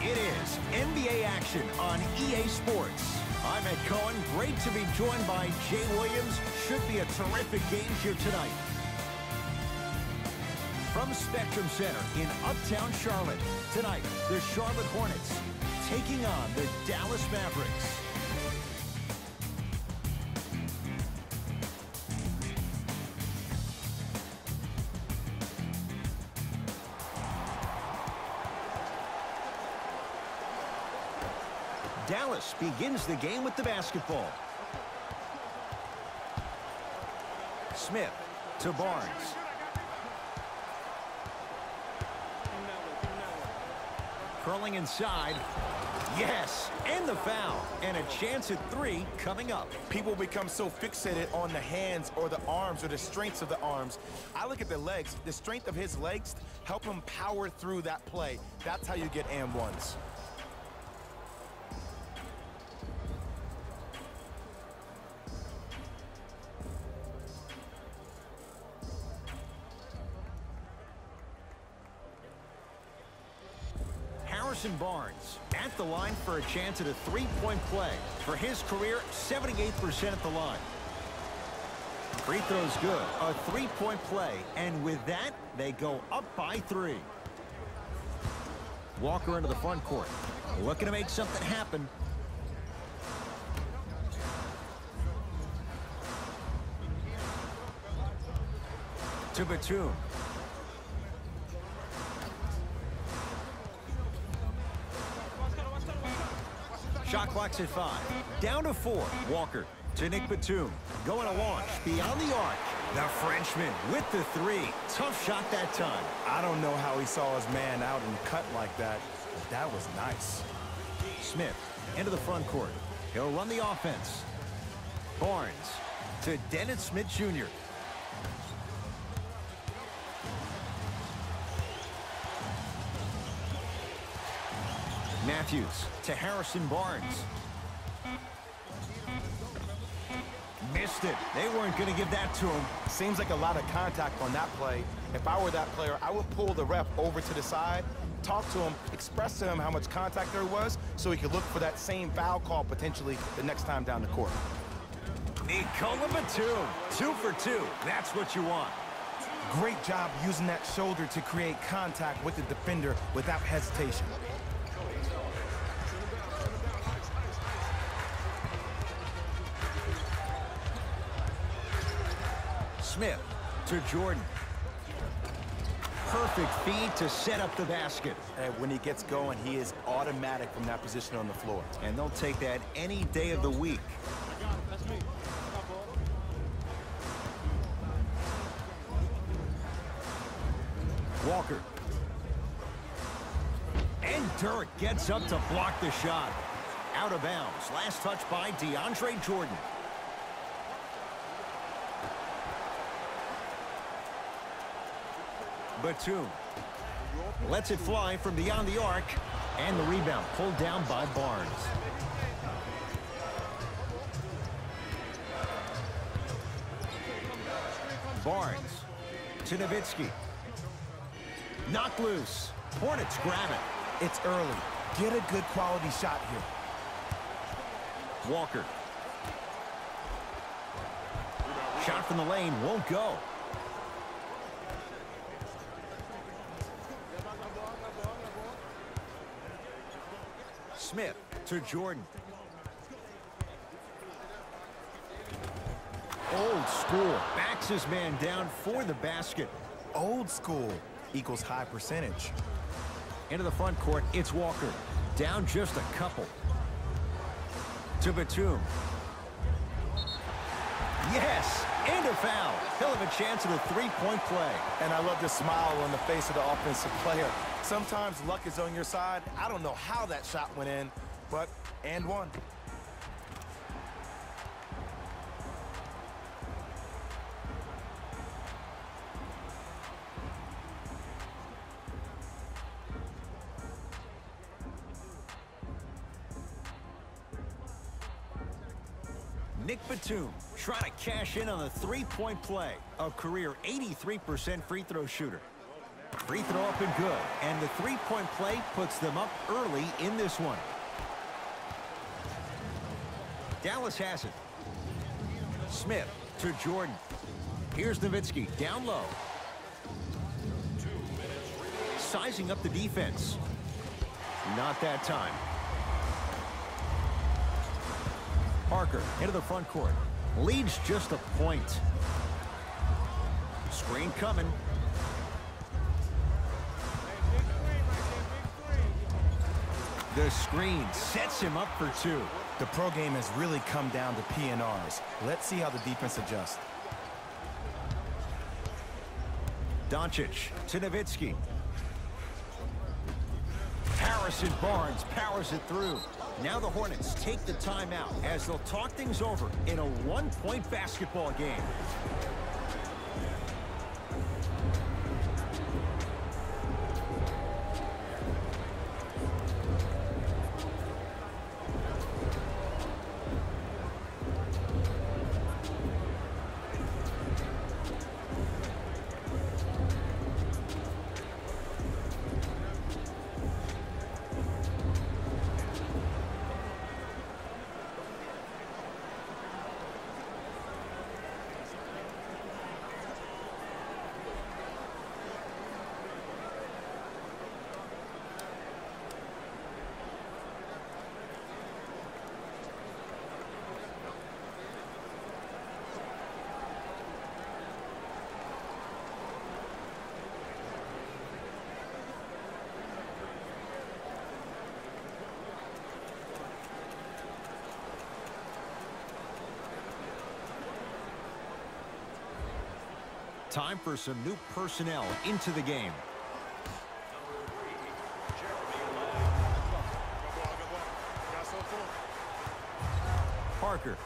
It is NBA action on EA Sports. I'm Ed Cohen. Great to be joined by Jay Williams. Should be a terrific game here tonight. From Spectrum Center in Uptown Charlotte, tonight, the Charlotte Hornets taking on the Dallas Mavericks. Dallas begins the game with the basketball. Smith to Barnes. Curling inside. Yes, and the foul. And a chance at three coming up. People become so fixated on the hands or the arms or the strengths of the arms. I look at the legs. The strength of his legs help him power through that play. That's how you get and ones. Barnes at the line for a chance at a three-point play. For his career, 78% at the line. Free throw's good. A three-point play. And with that, they go up by 3. Walker into the front court. Looking to make something happen. To Batum. Shot clock's at 5. Down to 4. Walker to Nick Batum. Going to launch beyond the arc. The Frenchman with the 3. Tough shot that time. I don't know how he saw his man out and cut like that, but that was nice. Smith into the front court. He'll run the offense. Barnes to Dennis Smith Jr. Matthews to Harrison Barnes. Missed it. They weren't going to give that to him. Seems like a lot of contact on that play. If I were that player, I would pull the ref over to the side, talk to him, express to him how much contact there was so he could look for that same foul call potentially the next time down the court. Nikola Batum, 2 for 2. That's what you want. Great job using that shoulder to create contact with the defender without hesitation. Smith to Jordan. Perfect feed to set up the basket. And when he gets going, he is automatic from that position on the floor. And they'll take that any day of the week. Walker. And Dirk gets up to block the shot. Out of bounds. Last touch by DeAndre Jordan. Batum lets it fly from beyond the arc, and the rebound pulled down by Barnes. Barnes to Nowitzki. Knocked loose. Hornets grab it. It's early. Get a good quality shot here. Walker. Shot from the lane won't go. Smith to Jordan. Old school. Backs his man down for the basket. Old school equals high percentage. Into the front court, it's Walker. Down just a couple. To Batum. Yes, and a foul. He'll have a chance at a three-point play. And I love the smile on the face of the offensive player. Sometimes luck is on your side. I don't know how that shot went in, but and one. Nick Batum trying to cash in on the three-point play. A career 83% free throw shooter. Free throw up and good. And the three-point play puts them up early in this one. Dallas has it. Smith to Jordan. Here's Nowitzki down low. Sizing up the defense. Not that time. Parker into the front court. Leads just a point. Screen coming. The screen sets him up for two. The pro game has really come down to P&Rs. Let's see how the defense adjusts. Doncic to Nowitzki. Harrison Barnes powers it through. Now the Hornets take the timeout as they'll talk things over in a one-point basketball game. Time for some new personnel into the game. Parker.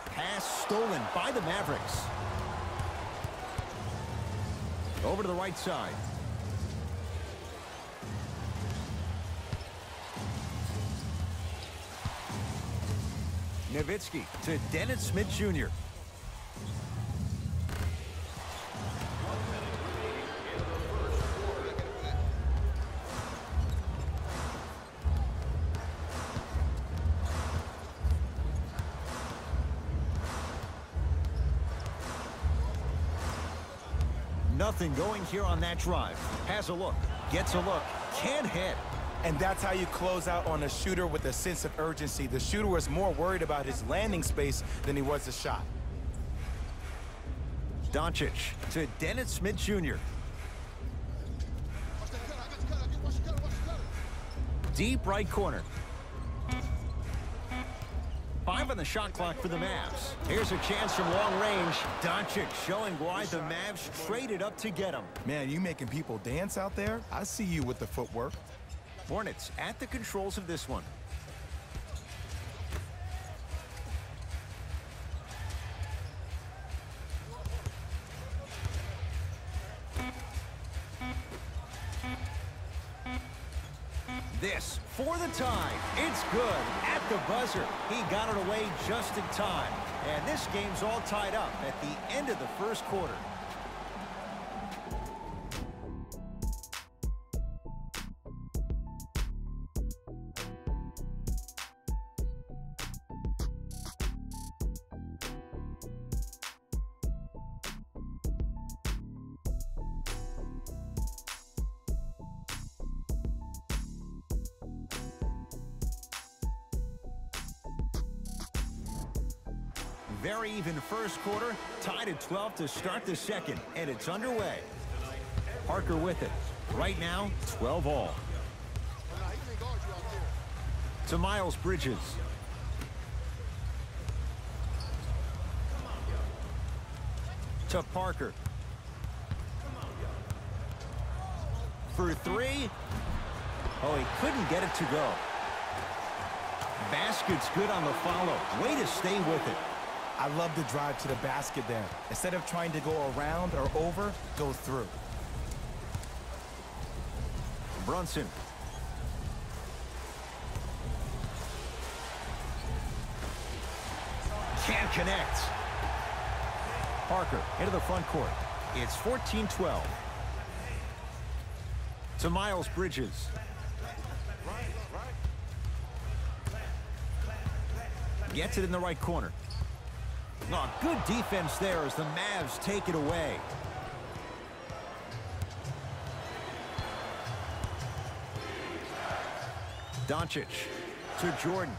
Pass stolen by the Mavericks. Over to the right side. Nowitzki to Dennis Smith Jr. Nothing going here on that drive. Has a look, gets a look, can't hit. And that's how you close out on a shooter with a sense of urgency. The shooter was more worried about his landing space than he was the shot. Doncic to Dennis Smith Jr. Deep right corner. 5 on the shot clock for the Mavs. Here's a chance from long range. Doncic showing why the Mavs traded up to get him. Man, you making people dance out there? I see you with the footwork. Hornets at the controls of this one. This for the tie. It's good at the buzzer. He got it away just in time. And this game's all tied up at the end of the first quarter. Very even first quarter, tied at 12 to start the second, and it's underway. Parker with it. Right now, 12 all. To Miles Bridges. To Parker. For three. Oh, he couldn't get it to go. Basket's good on the follow. Way to stay with it. I love the drive to the basket there. Instead of trying to go around or over, go through. Brunson. Can't connect. Parker into the front court. It's 14-12. To Miles Bridges. Gets it in the right corner. Oh, good defense there as the Mavs take it away. Doncic to Jordan.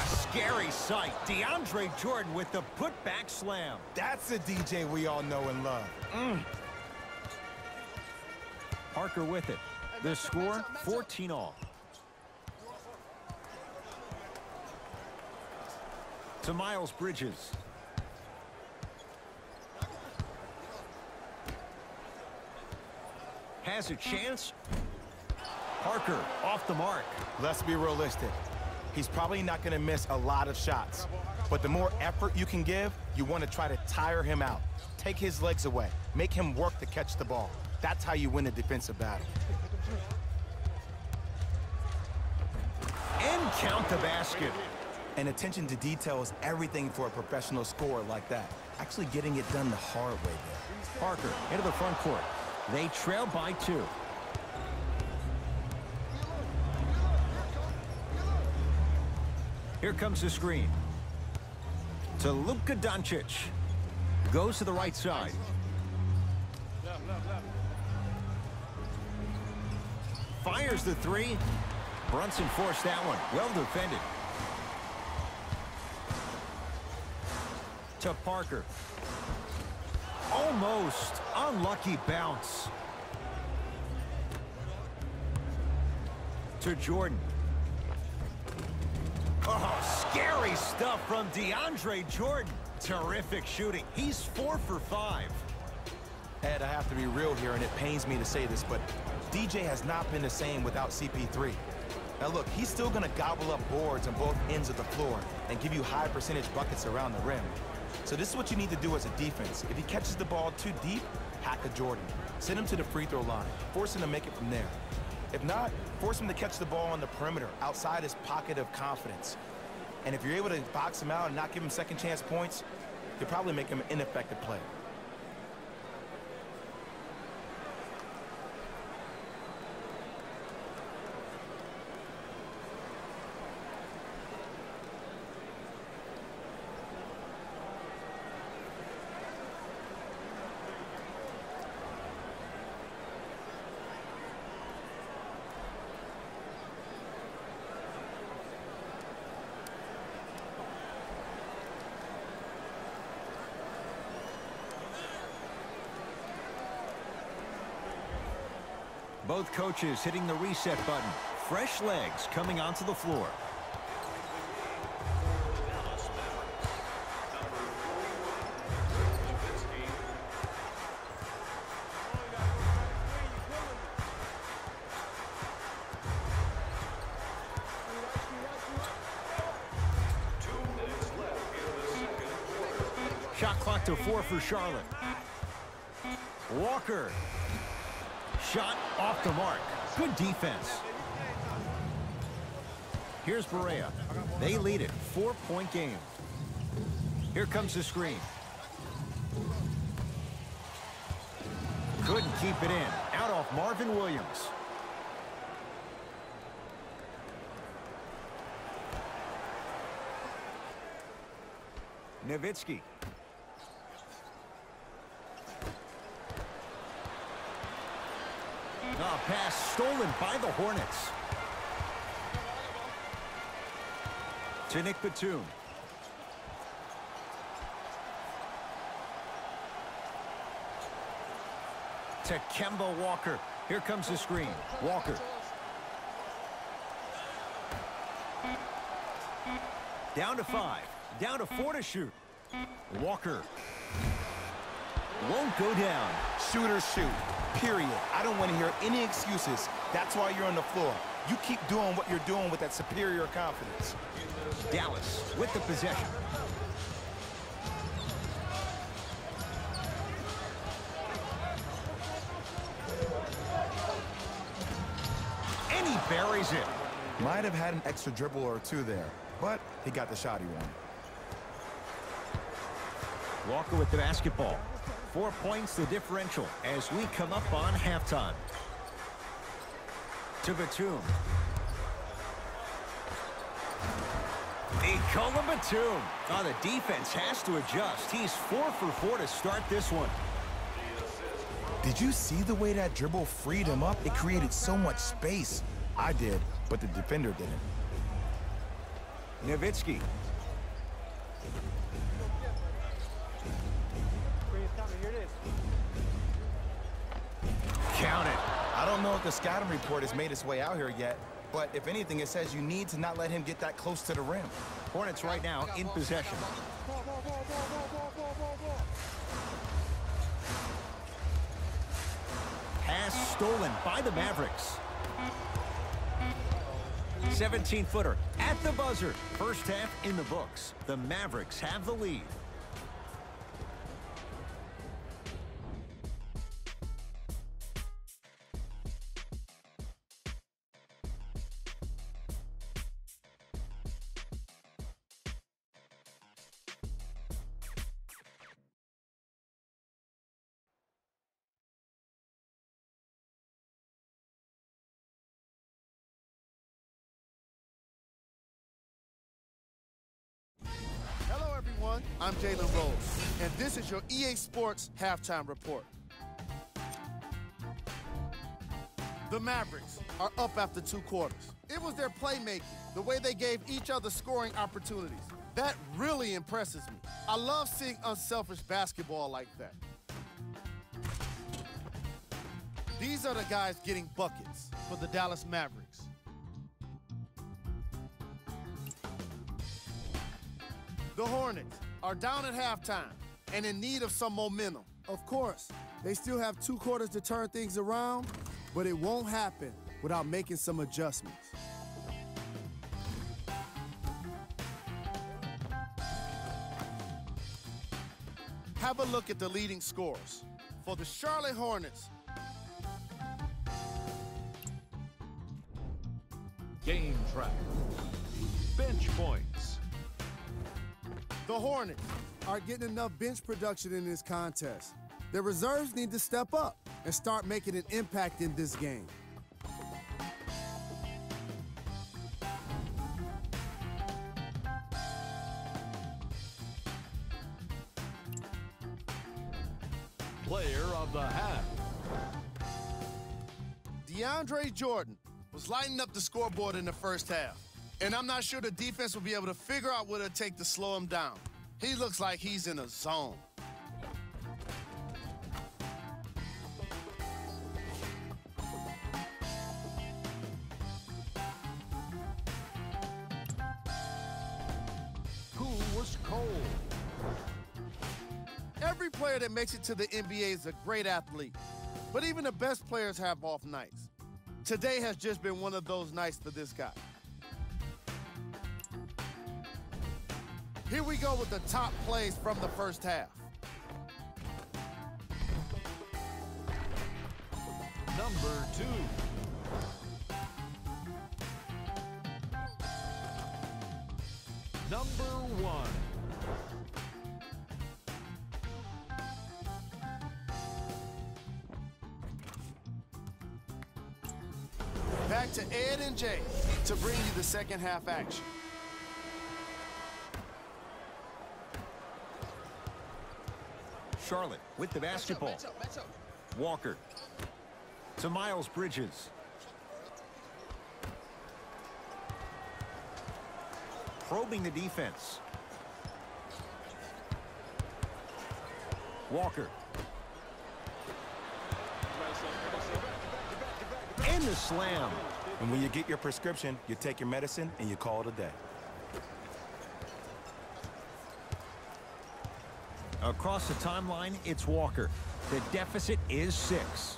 Scary sight. DeAndre Jordan with the putback slam. That's a DJ we all know and love. Parker with it. The score, 14-all. To Miles Bridges. Has a chance. Parker off the mark. Let's be realistic. He's probably not going to miss a lot of shots. But the more effort you can give, you want to try to tire him out. Take his legs away. Make him work to catch the ball. That's how you win a defensive battle. And count the basket. And attention to detail is everything for a professional scorer like that. Actually getting it done the hard way there. Parker into the front court. They trail by 2. Here comes the screen. To Luka Doncic. Goes to the right side. Fires the 3. Brunson forced that one. Well defended. To Parker. Almost. Unlucky bounce. To Jordan. Oh, scary stuff from DeAndre Jordan. Terrific shooting. He's 4 for 5. Ed, I have to be real here, and it pains me to say this, but DJ has not been the same without CP3. Now look, he's still going to gobble up boards on both ends of the floor and give you high percentage buckets around the rim. So this is what you need to do as a defense. If he catches the ball too deep, hack a Jordan. Send him to the free throw line. Force him to make it from there. If not, force him to catch the ball on the perimeter, outside his pocket of confidence. And if you're able to box him out and not give him second chance points, you'll probably make him an ineffective player. Both coaches hitting the reset button. Fresh legs coming onto the floor. Shot clock to 4 for Charlotte. Walker. Shot off the mark. Good defense. Here's Barea. They lead it. 4-point game. Here comes the screen. Couldn't keep it in. Out off Marvin Williams. Nowitzki. Pass stolen by the Hornets. To Nick Batum. To Kemba Walker. Here comes the screen. Walker. Down to 5. Down to 4 to shoot. Walker. Won't go down. Shooters shoot. Period. I don't want to hear any excuses. That's why you're on the floor. You keep doing what you're doing with that superior confidence. Dallas with the possession. And he buries it. Might have had an extra dribble or 2 there, but he got the shot he wanted. Walker with the basketball. 4 points the differential as we come up on halftime. To Batum. They call him Batum. Oh, the defense has to adjust. He's 4 for 4 to start this one. Did you see the way that dribble freed him up? It created so much space. I did, but the defender didn't. Nowitzki. Count it. I don't know if the scouting report has made its way out here yet, but if anything, it says you need to not let him get that close to the rim. Hornets right now in possession. Pass stolen by the Mavericks. 17-footer at the buzzer. First half in the books. The Mavericks have the lead. I'm Jalen Rose, and this is your EA Sports Halftime Report. The Mavericks are up after 2 quarters. It was their playmaking, the way they gave each other scoring opportunities. That really impresses me. I love seeing unselfish basketball like that. These are the guys getting buckets for the Dallas Mavericks. The Hornets are down at halftime and in need of some momentum. Of course, they still have 2 quarters to turn things around, but it won't happen without making some adjustments. Have a look at the leading scorers. For the Charlotte Hornets, Game track. Bench points. the Hornets are getting enough bench production in this contest. Their reserves need to step up and start making an impact in this game. Player of the half. DeAndre Jordan was lighting up the scoreboard in the first half, and I'm not sure the defense will be able to figure out what it'll take to slow him down. He looks like he's in a zone. Who was cold? Every player that makes it to the NBA is a great athlete, but even the best players have off nights. Today has just been one of those nights for this guy. Here we go with the top plays from the first half. Number 2. Number 1. Back to Ed and Jay to bring you the second half action. Charlotte with the basketball. Walker to Miles Bridges. Probing the defense. Walker. And the slam. And when you get your prescription, you take your medicine and you call it a day. Across the timeline, it's Walker. The deficit is 6.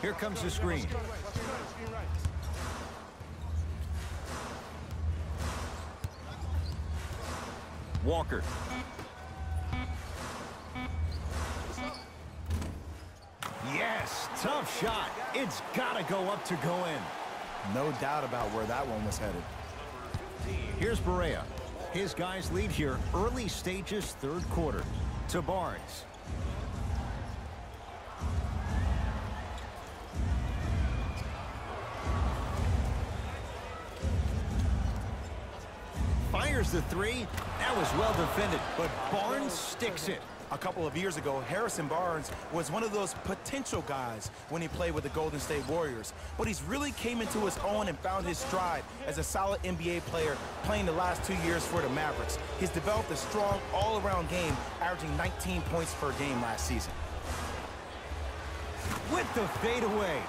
Here comes the screen. Walker. Yes, tough shot. It's got to go up to go in. No doubt about where that one was headed. Here's Barea. His guys lead here, early stages, third quarter. To Barnes. Fires the three. That was well defended, but Barnes sticks it. A couple of years ago, Harrison Barnes was one of those potential guys when he played with the Golden State Warriors. But he's really came into his own and found his stride as a solid NBA player playing the last 2 years for the Mavericks. He's developed a strong all-around game, averaging 19 points per game last season. With the fadeaway,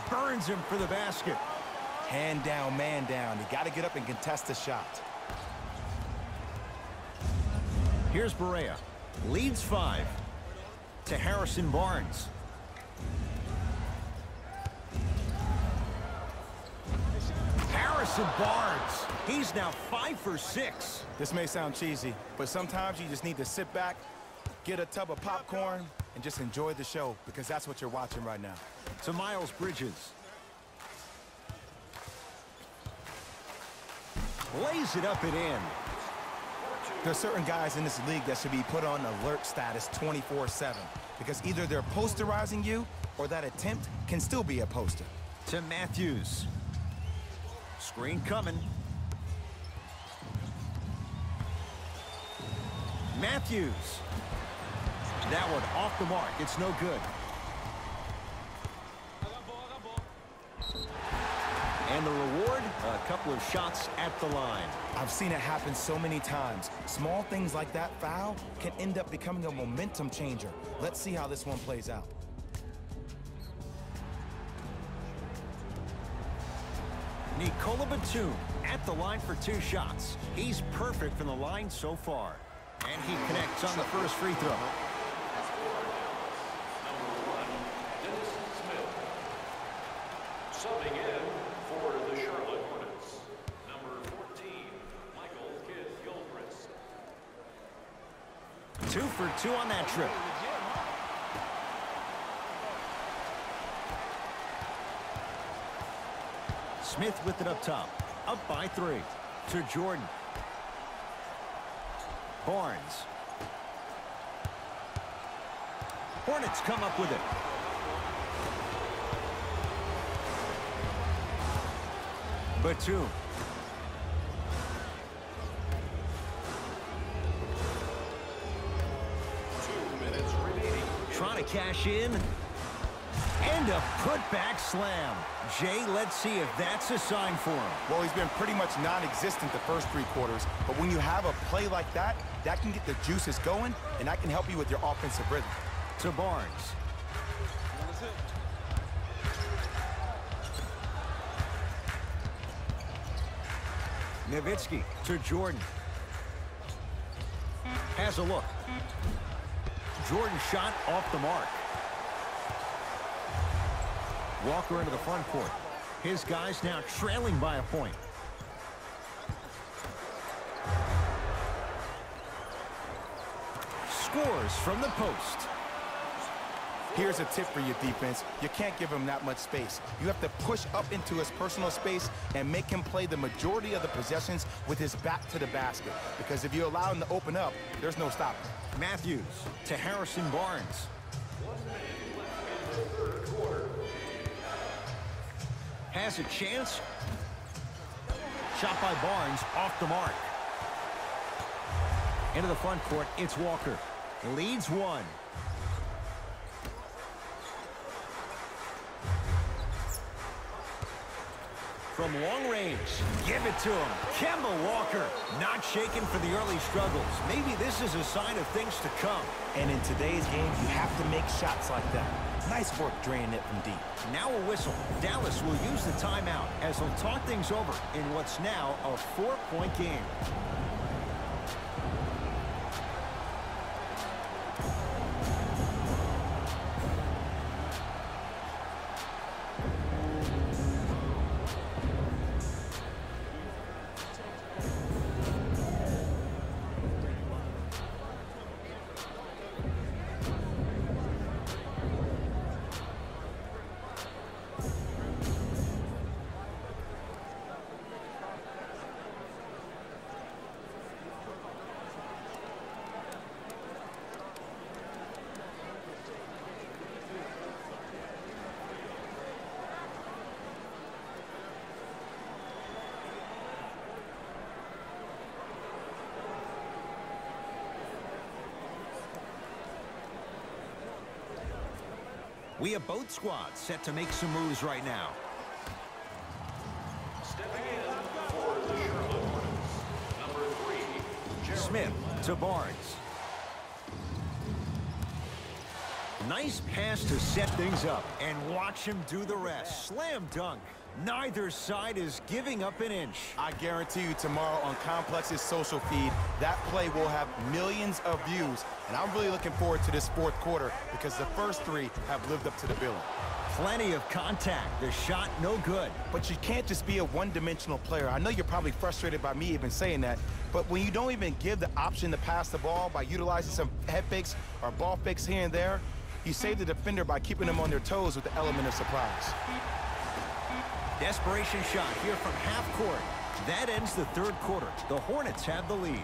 burns him for the basket. Hand down, man down. You got to get up and contest the shot. Here's Barea. Leads 5 to Harrison Barnes. Harrison Barnes. He's now 5 for 6. This may sound cheesy, but sometimes you just need to sit back, get a tub of popcorn, and just enjoy the show, because that's what you're watching right now. To Miles Bridges. Lays it up and in. There's certain guys in this league that should be put on alert status 24/7, because either they're posterizing you or that attempt can still be a poster. To Matthews. Screen coming. Matthews. That one off the mark. It's no good. And the reward, a couple of shots at the line. I've seen it happen so many times. Small things like that foul can end up becoming a momentum changer. Let's see how this one plays out. Nikola Batum at the line for 2 shots. He's perfect from the line so far. And he connects on the first free throw. Subbing in for the Charlotte Hornets, number 14, Michael Kidd-Gilchrist. 2 for 2 on that trip. Smith with it up top. Up by 3. To Jordan. Barnes. Hornets come up with it. Batum. Trying to cash in. And a putback slam. Jay, let's see if that's a sign for him. Well, he's been pretty much non-existent the first 3 quarters, but when you have a play like that, that can get the juices going, and that can help you with your offensive rhythm. To Barnes. Nowitzki to Jordan. Has a look. Jordan shot off the mark. Walker into the front court. His guys now trailing by a point. Scores from the post. Here's a tip for your defense. You can't give him that much space. You have to push up into his personal space and make him play the majority of the possessions with his back to the basket. Because if you allow him to open up, there's no stopping. Matthews to Harrison Barnes. Has a chance. Shot by Barnes off the mark. Into the front court, it's Walker. Leads 1. From long range, give it to him. Kemba Walker, not shaken for the early struggles. Maybe this is a sign of things to come. And in today's game, you have to make shots like that. Nice work draining it from deep. Now a whistle. Dallas will use the timeout as they'll talk things over in what's now a 4-point game. We have both squads set to make some moves right now. Stepping in for the Charlotte Hornets, number 3, Smith to Barnes. Nice pass to set things up, and watch him do the rest. Slam dunk. Neither side is giving up an inch. I guarantee you tomorrow on Complex's social feed, that play will have millions of views. And I'm really looking forward to this fourth quarter because the first three have lived up to the billing. Plenty of contact. The shot no good. But you can't just be a one-dimensional player. I know you're probably frustrated by me even saying that, but when you don't even give the option to pass the ball by utilizing some head fakes or ball fakes here and there, you save the defender by keeping them on their toes with the element of surprise. Desperation shot here from half court. That ends the third quarter. The Hornets have the lead.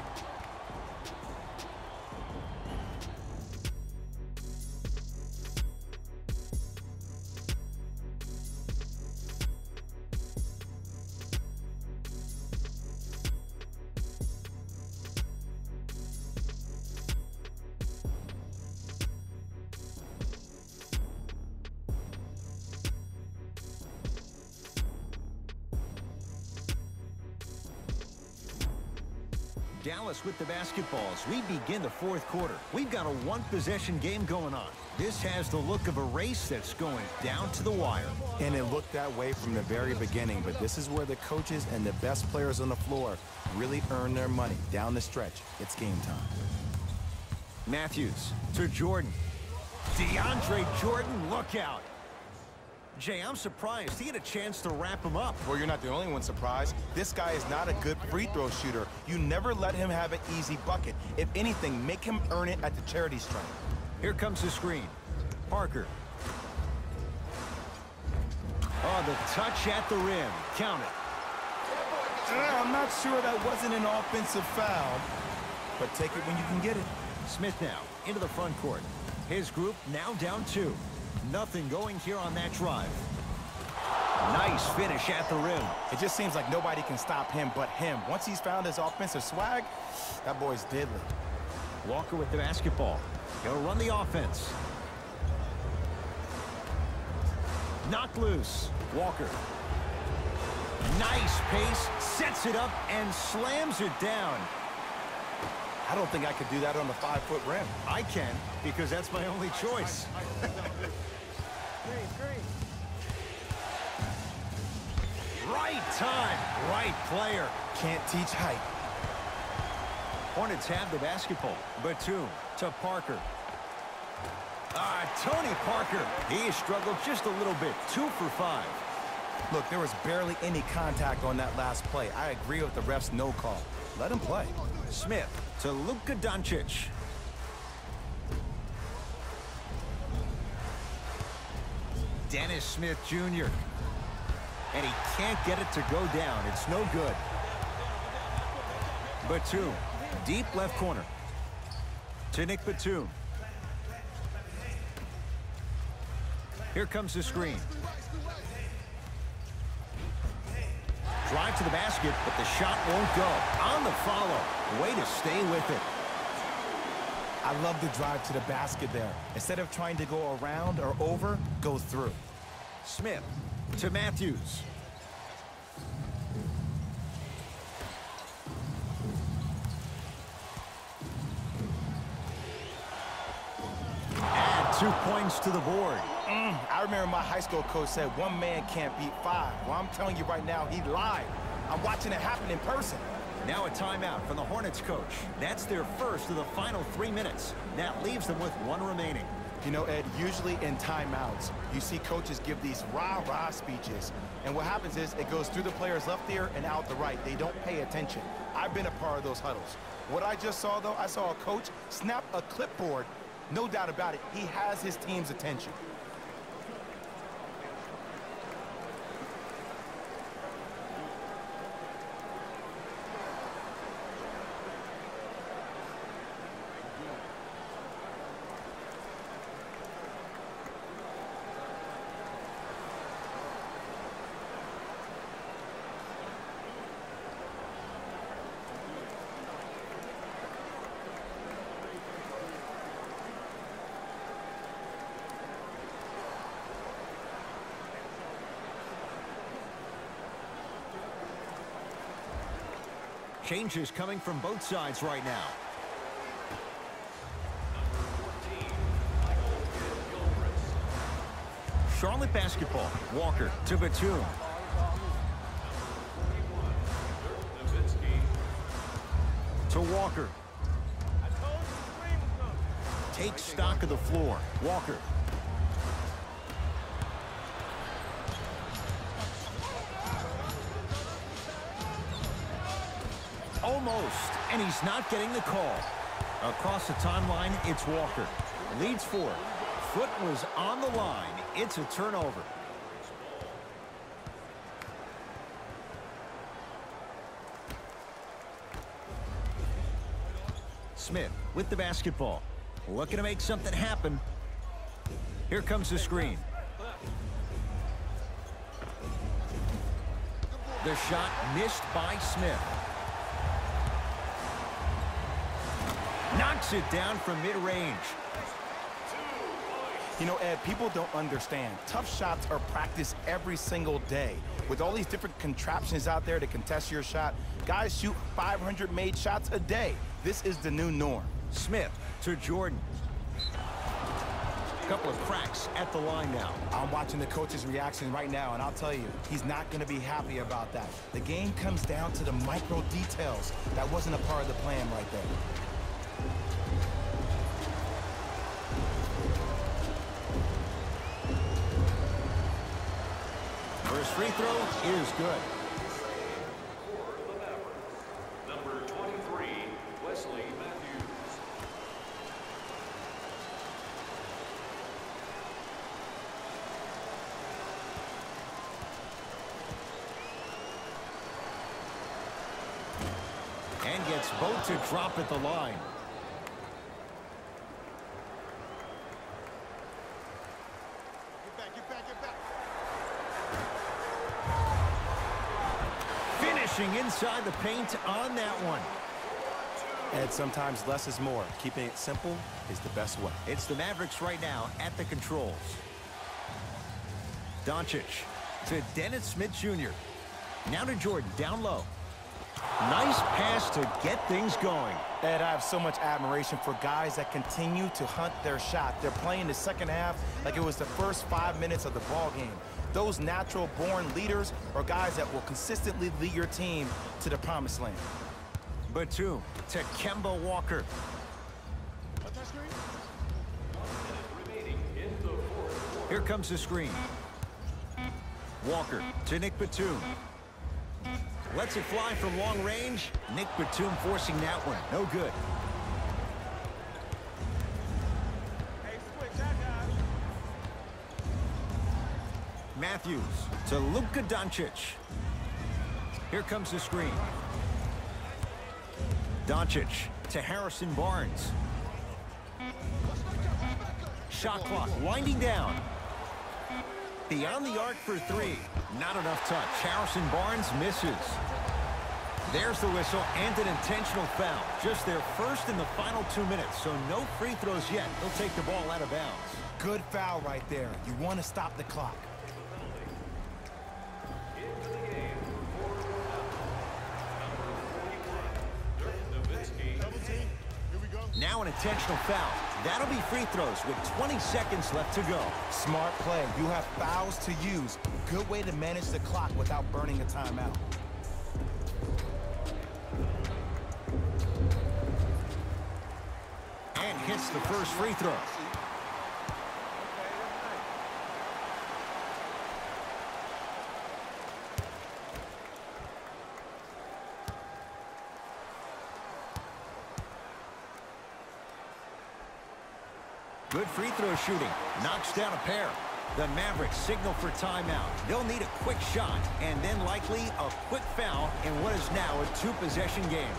Dallas with the basketballs. We begin the fourth quarter. We've got a one-possession game going on. This has the look of a race that's going down to the wire. And it looked that way from the very beginning, but this is where the coaches and the best players on the floor really earn their money. Down the stretch, it's game time. Matthews to Jordan. DeAndre Jordan, look out. Jay, I'm surprised. He had a chance to wrap him up. Well, you're not the only one surprised. This guy is not a good free throw shooter. You never let him have an easy bucket. If anything, make him earn it at the charity stripe. Here comes the screen. Parker. Oh, the touch at the rim. Count it. I'm not sure that wasn't an offensive foul, but take it when you can get it. Smith now into the front court. His group now down 2. Nothing going here on that drive. Nice finish at the rim. It just seems like nobody can stop him but him. Once he's found his offensive swag, that boy's deadly. Walker with the basketball. He'll run the offense. Knocked loose. Walker. Nice pace. Sets it up and slams it down. I don't think I could do that on the 5-foot rim. I can, because that's my only choice. Right time, right player. Can't teach height. Hornets have the basketball. Batum to Parker. Tony Parker. He struggled just a little bit. 2 for 5. Look, there was barely any contact on that last play. I agree with the ref's no call. Let him play. Smith to Luka Doncic. Dennis Smith Jr. And he can't get it to go down. It's no good. Batum, deep left corner. To Nick Batum. Here comes the screen. Drive to the basket, but the shot won't go. On the follow. Way to stay with it. I love the drive to the basket there. Instead of trying to go around or over, go through. Smith to Matthews. Add 2 points to the board. I remember my high school coach said 1 man can't beat 5. Well, I'm telling you right now, he lied. I'm watching it happen in person. Now a timeout from the Hornets coach. That's their first of the final 3 minutes. That leaves them with 1 remaining. You know, Ed, usually in timeouts, you see coaches give these rah-rah speeches. And what happens is it goes through the player's left ear and out the right. They don't pay attention. I've been a part of those huddles. What I just saw, though, I saw a coach snap a clipboard. No doubt about it, he has his team's attention. Changes coming from both sides right now. Charlotte basketball. Walker to Batum. To Walker. Takes stock of the floor. Walker. Almost, and he's not getting the call. Across the timeline, it's Walker. Leads 4. Foot was on the line. It's a turnover. Smith with the basketball. Looking to make something happen. Here comes the screen. The shot missed by Smith. Knocks it down from mid-range. You know, Ed, people don't understand. Tough shots are practiced every single day. With all these different contraptions out there to contest your shot, guys shoot 500 made shots a day. This is the new norm. Smith to Jordan. Couple of cracks at the line now. I'm watching the coach's reaction right now, and I'll tell you, he's not going to be happy about that. The game comes down to the micro details. That wasn't a part of the plan right there. First free throw is good. For the Mavericks, number 23, Wesley Matthews. And gets both to drop at the line. Get back. Finishing inside the paint on that one. Ed, sometimes less is more. Keeping it simple is the best way. It's the Mavericks right now at the controls. Doncic to Dennis Smith Jr. Now to Jordan, down low. Nice pass to get things going. Ed, I have so much admiration for guys that continue to hunt their shot. They're playing the second half like it was the first 5 minutes of the ball game. Those natural-born leaders are guys that will consistently lead your team to the promised land. Batum to Kemba Walker. Here comes the screen. Walker to Nick Batum. Lets it fly from long range. Nick Batum forcing that one. No good. Matthews to Luka Doncic. Here comes the screen. Doncic to Harrison Barnes. Shot clock winding down. Beyond the arc for 3. Not enough touch. Harrison Barnes misses. There's the whistle and an intentional foul. Just their first in the final 2 minutes, so no free throws yet. They'll take the ball out of bounds. Good foul right there. You want to stop the clock. Now an intentional foul. That'll be free throws with 20 seconds left to go. Smart play. You have fouls to use. Good way to manage the clock without burning a timeout. And hits the first free throw. Good free throw shooting. Knocks down a pair. The Mavericks signal for timeout. They'll need a quick shot and then likely a quick foul in what is now a 2-possession game.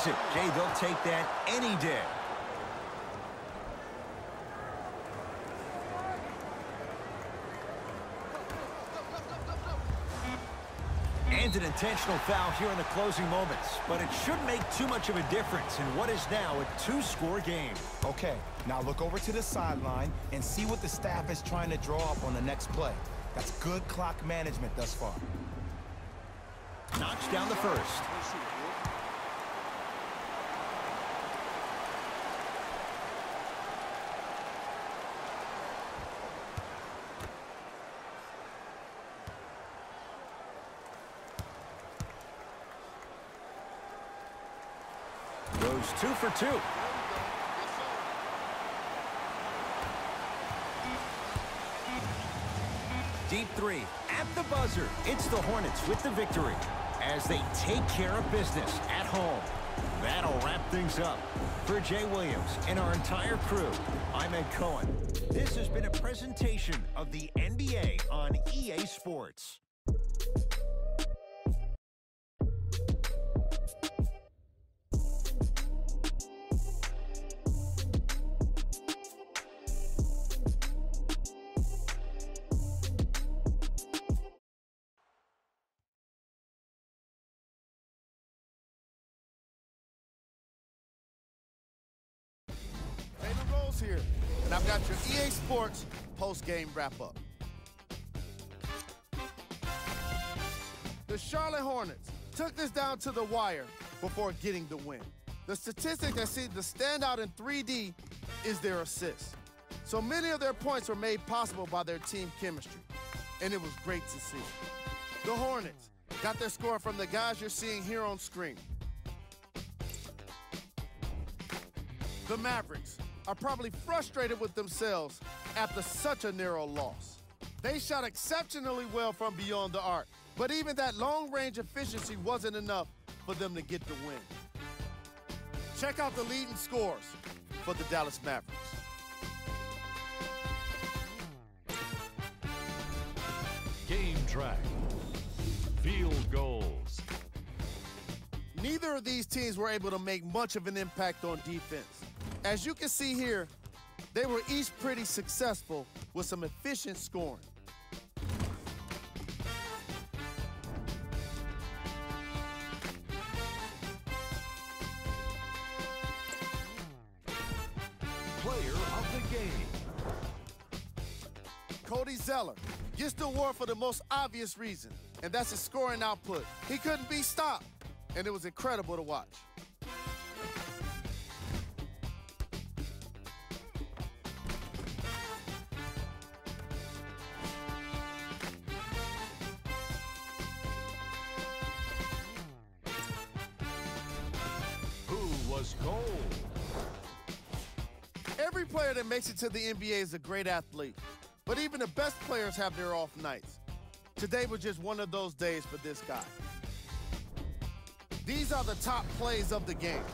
it. Jay, they'll take that any day. And an intentional foul here in the closing moments. But it shouldn't make too much of a difference in what is now a two-score game. Okay, now look over to the sideline and see what the staff is trying to draw up on the next play. That's good clock management thus far. Knocks down the first. Goes 2 for 2. Deep three at the buzzer. It's the Hornets with the victory as they take care of business at home. That'll wrap things up. For Jay Williams and our entire crew, I'm Ed Cohen. This has been a presentation of the NBA on EA Sports. Here, and I've got your EA Sports post-game wrap-up. The Charlotte Hornets took this down to the wire before getting the win. The statistic that seemed to stand out in 3D is their assists. So many of their points were made possible by their team chemistry, and it was great to see. The Hornets got their score from the guys you're seeing here on screen. The Mavericks are probably frustrated with themselves after such a narrow loss. They shot exceptionally well from beyond the arc, but even that long-range efficiency wasn't enough for them to get the win. Check out the leading scores for the Dallas Mavericks. Game track. Field goals. Neither of these teams were able to make much of an impact on defense. As you can see here, they were each pretty successful with some efficient scoring. Player of the game. Cody Zeller gets the award for the most obvious reason, and that's his scoring output. He couldn't be stopped, and it was incredible to watch. Gold. Every player that makes it to the NBA is a great athlete, but even the best players have their off nights. Today was just one of those days for this guy. These are the top plays of the game.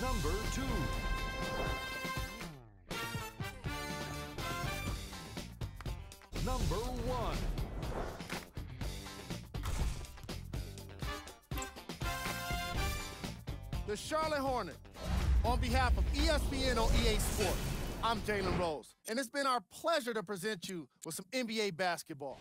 Number 2. Number 1. The Charlotte Hornets. On behalf of ESPN on EA Sports, I'm Jalen Rose, and it's been our pleasure to present you with some NBA basketball.